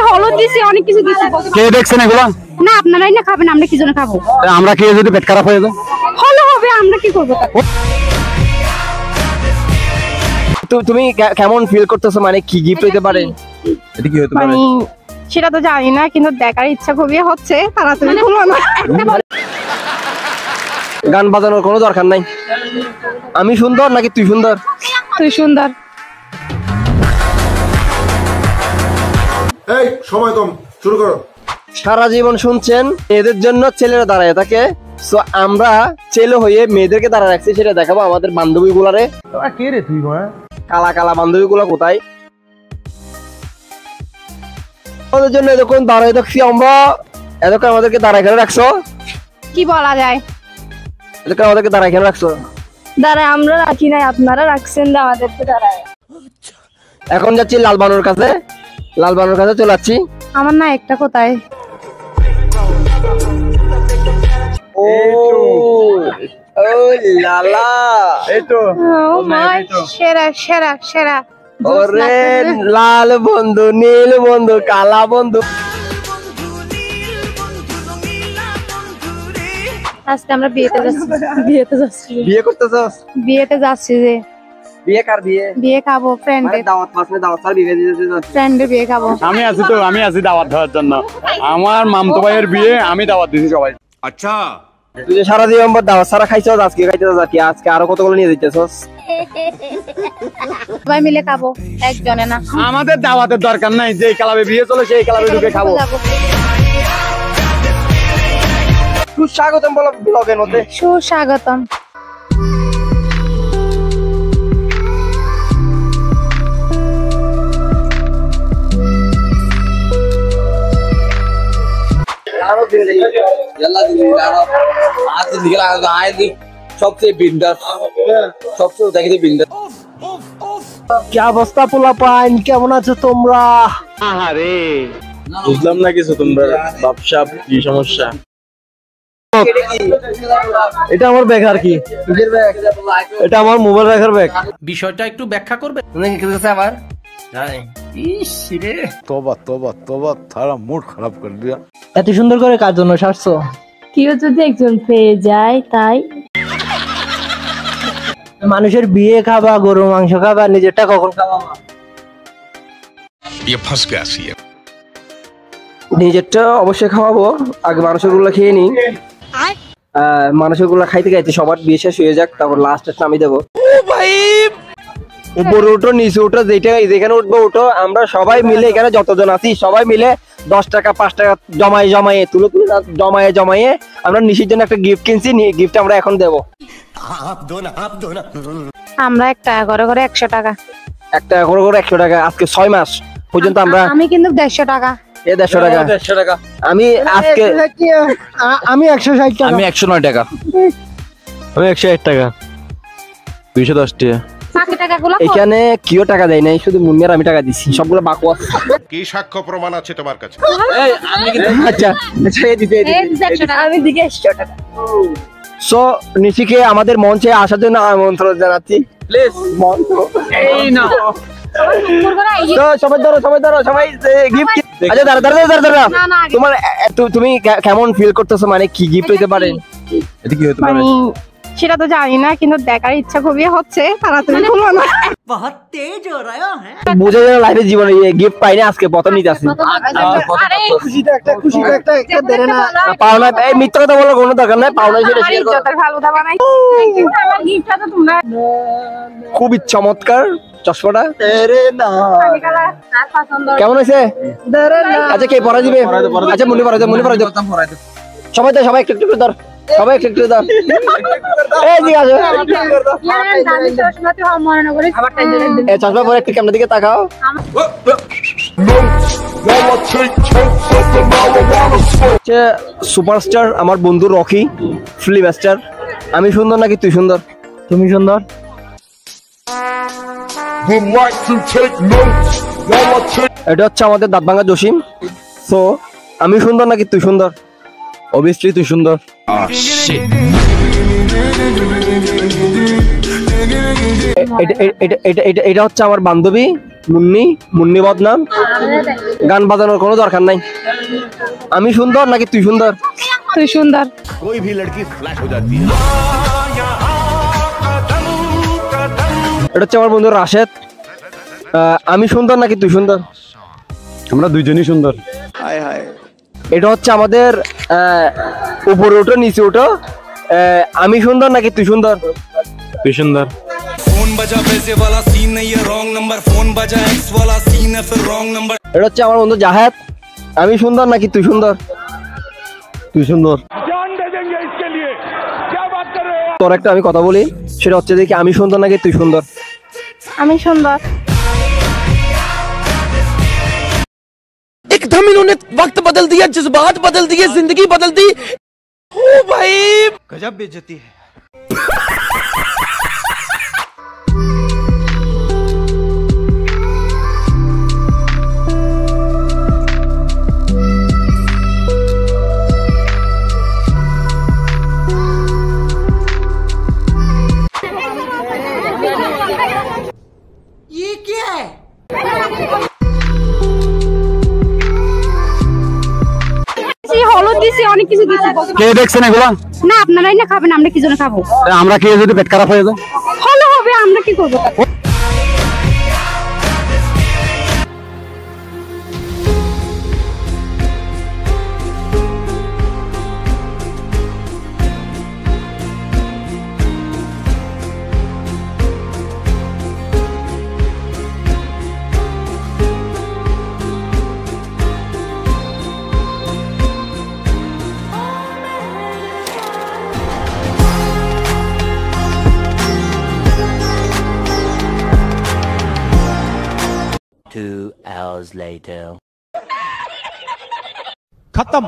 হলুদ দিছি, অনেক কিছু দিছি। কে দেখছেন এগুলো? না আপনারাই না খাবেন, আমরা কি জন্য খাবো? আমরা খেয়ে যদি পেট খারাপ হয়ে যায় হলো হবে, আমরা কি করবো? তুমি কেমন ফিল করতেছো, মানে কি গিফট হইতে পারে? এটা কি হতে পারে সেটা তো জানি না, কিন্তু দেখার ইচ্ছা খুবই হচ্ছে। তাড়াতাড়ি বলো না। গান বাজানোর কোনো দরকার নাই। আমি সুন্দর নাকি তুই সুন্দর? তুই সুন্দর। এই সময় কম, শুরু করো। সারা জীবন শুনছেন মেয়েদের জন্য ছেলেরা দাঁড়ায় থাকে, সো আমরা ছেলে হয়ে মেয়েদেরকে দাঁড়ায় রাখছি, সেটা দেখাবো আমাদের বান্ধবী গুলারে। কে রে তুই? কালা কালা বান্ধবী গুলা কোথায়? আমাদের জন্য এতক্ষণ দাঁড়ায় রাখছি আমরা, এতক্ষণ আমাদেরকে দাঁড়ায় কেন রাখছো? কি বলা যায়? এতক্ষণ আমাদেরকে দাঁড়ায় কেন রাখছো? দাঁড়ায় আমরা রাখি নাই, আপনারা রাখছেন আমাদেরকে দাঁড়ায়। এখন যাচ্ছি লালবানুর কাছে, লালবানুর কাছে চলে যাচ্ছি। আমার না একটা কোথায়? ও লালা, এই তো সেরা সেরা সেরা। ওরে লাল বন্ধু, নীল বন্ধু, কালা বন্ধু। আজকে আমরা বিয়েতে যাচ্ছি। বিয়েতে যাচ্ছি। বিয়ে করতেছস? বিয়েতে যাচ্ছি। যে বিয়ে কার বিয়ে? বিয়ে খাবো ফ্রেন্ডের। দাওয়াত পাসনে দাওয়াত স্যার বিয়ে দিতে যাচ্ছি। ফ্রেন্ডের বিয়ে খাবো। আমি আছি দাওয়াত দেওয়ার জন্য। আমার মামতো ভাইয়ের বিয়ে, আমি দাওয়াত দিছি সবাই। আচ্ছা, তুই সারা জীবন পর দাওয়াত সারা খাইছস, আজকে খাইতেছস আর কি? আজকে আরো কতগুলো নিয়ে দিতেছস? সবাই মিলে খাবো, একজনে না। আমাদের দাওয়াতের দরকার নাই, যেই ক্লাবে বিয়ে চলে সেই ক্লাবে ঢুকে খাবো। সুস্বাগতম বলো ব্লগের মধ্যে। সুস্বাগতম। কি অবস্থা পোলা পাইন, কেমন আছো তোমরা? আরে বুঝলাম না কিছু, তোমরা ব্যবসা কি সমস্যা? এটা আমার ব্যাগ আর কি, এটা আমার মোবাইল রাখার ব্যাগ। বিষয়টা একটু ব্যাখ্যা করবে? আমার তোবা তোবা তোবা, তারা মুড খারাপ করে দিয়া। এত সুন্দর করে কার জন্য সারছো? কেউ যদি একজন পেয়ে যায় তাই। মানুষের বিয়ে খাবা, গরু মাংস খাবা, নিজেরটা কখন খাবা? নিজেরটা অবশ্যই খাওয়াবো, আগে মানুষের গুলো খেয়ে নি। মানুষের গুলো খাইতে খাইতে সবার বিয়ে শেষ হয়ে যাক, তারপর লাস্ট আমি দেবো। উপরে উঠো, নিচে উঠো, যেখানে উঠবো উঠো। আমরা সবাই মিলে এখানে যতজন আছি সবাই মিলে 10 টাকা 5 টাকা জমায়ে তুলে জমায়ে আমরা নিশির জন্য একটা গিফট কিনছি। গিফট আমরা এখন দেবো। আমরা 1 টাকা করে 100 টাকা, 1 টাকা করে 100 টাকা। আজকে 6 মাস পর্যন্ত আমরা। আমি কিন্তু 150 টাকা। 150 টাকা। আমি আজকে আমি 160 টাকা। আমি 109 টাকা। আমি 160 টাকা। 210 টাকা। বাকি টাকাগুলো এখানে কিও টাকা দেয় নাই, শুধু মুন্নির আমি টাকা দিছি, সবগুলো বাকওয়াস। কি সাক্ষ্য প্রমাণ আছে তোমার কাছে? আচ্ছা এই দিতে আমি দিকে 100 টাকা। সো নিশিকে আমাদের মঞ্চে আসার জন্য আমন্ত্রণ জানাচ্ছি। প্লিজ মঞ্চ এই না। তো সবাই ধরো সবাই গিফট। আচ্ছা দাঁড়া। তোমার তুমি কেমন ফিল করতেছো, মানে কি গিফট হইতে পারে? এটা কি হতে পারে? সেটা তো জানি না, কিন্তু দেখার ইচ্ছা খুবই হচ্ছে। তাড়াতাড়ি বলো না। বুঝে যাও লাইফে জীবনে গিফট পাইনি, আজকে প্রথম নিতে আসি। খুশিটা একটা দেরে না। পাওনা এই মিথ্যা কথা বলার কোনো দরকার নাই, পাওনা সেটা শেয়ার করো। ইজ্জতের ফালুদা বানাই। আমার গিফটটা তো তোমরা খুবই চমৎকার চশমাটা। কেমন হয়েছে? আচ্ছা কে পড়া দিবে? আচ্ছা মুন্নি পড়া দাও। সবাই একটু একটু ধর, সবাই একটু একটু ধর। এই জি আছে। এই চশমা পরে একটু ক্যামেরার দিকে তাকাও। সুপারস্টার আমার বন্ধু রকি, ফিল্ম স্টার। আমি সুন্দর নাকি তুই সুন্দর? তুমি সুন্দর। এটা হচ্ছে আমাদের দাঁতভাঙ্গা জসিম। সো আমি সুন্দর নাকি তুই সুন্দর? অবভিয়াসলি তুই সুন্দর। এটা হচ্ছে আমার বান্ধবী, মুন্নি মুন্নি বদনাম, গান বাজানোর কোনো দরকার নাই। আমি সুন্দর নাকি তুই সুন্দর? তুই সুন্দর। कोई भी लड़की फ्लैश हो जाती है। এটা হচ্ছে আমার বন্ধু রাশেদ। আমি সুন্দর নাকি তুই সুন্দর? আমরা দুইজনই সুন্দর। এটা হচ্ছে আমাদের উপরে উঠো নিচে উঠো। আমি সুন্দর নাকি তুই সুন্দর? তুই সুন্দর। फोन बजा पैसे वाला सीन नहीं है रॉन्ग नंबर फोन बजा एक्स वाला सीन है फिर रॉन्ग नंबर এটা হচ্ছে আমার বন্ধু জাহেদ। আমি সুন্দর নাকি তুই সুন্দর? তুই সুন্দর। তোর একটা আমি কথা বলি, সেটা হচ্ছে দেখি আমি সুন্দর নাকি তুই সুন্দর? আমি সুন্দর। एकदम इन्होंने वक्त बदल दिया, जज्बात बदल दिए, जिंदगी बदल दी। ओ भाई गजब बेइज्जती है। হলুদ দিছি, অনেক কিছু দিছি। কে দেখছেন এগুলা? না আপনারাই না খাবেন, আমরা কি জন্য খাবো? আমরা কি যদি পেট খারাপ হয়ে যায়? হলে হবে, আমরা কি করবো? Two hours later. खत्म।